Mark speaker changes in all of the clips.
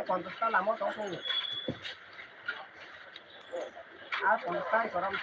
Speaker 1: Contestar la moto, contestar y corramos.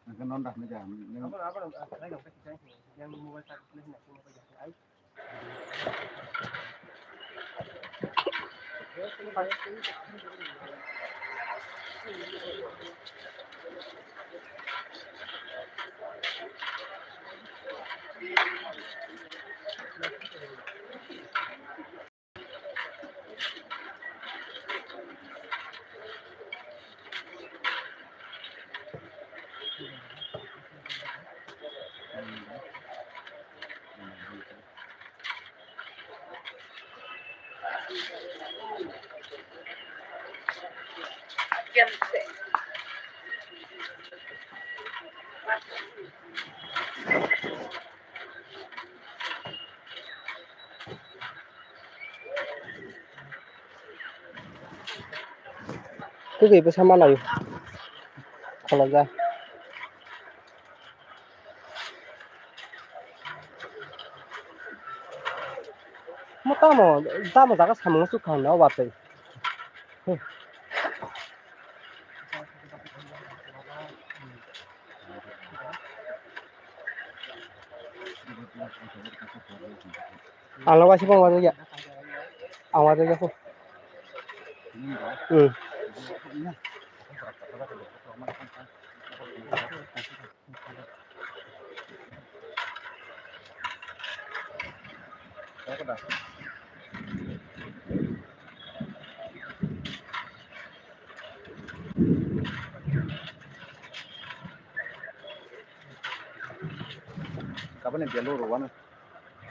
Speaker 2: Cái non đặt nó giảm nhưng
Speaker 1: apa lấy đồng cái trang yang mobile sạc lên này không phải dạng ấy
Speaker 3: quý vị bersama lah yuk kalau ra mau tamu jaga sama suka na watai alawa sih bang ya awal aja kok
Speaker 2: cái đó kapan yang jalur ruan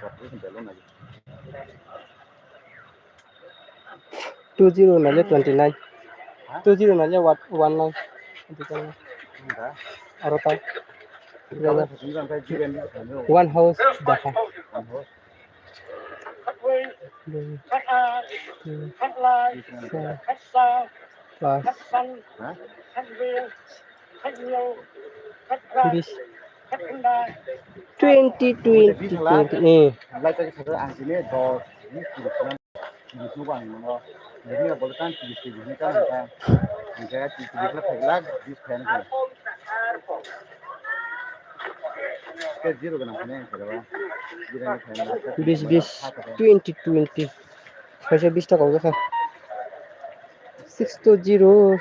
Speaker 2: waktu yang jalur lagi
Speaker 3: 20 nanya 29 20 nanya 19
Speaker 2: enggak
Speaker 3: arotan
Speaker 2: kalau sembilan saya juga nih
Speaker 3: one house dah plus 20 nih
Speaker 2: lại cái thứ ăn gì nữa đồ những cái số bằng nó những cái bữa kan thì những cái người ta chỉ việc là phải lag this fan cái zero cái nào này phải không
Speaker 3: bis 20 620 টাকা 620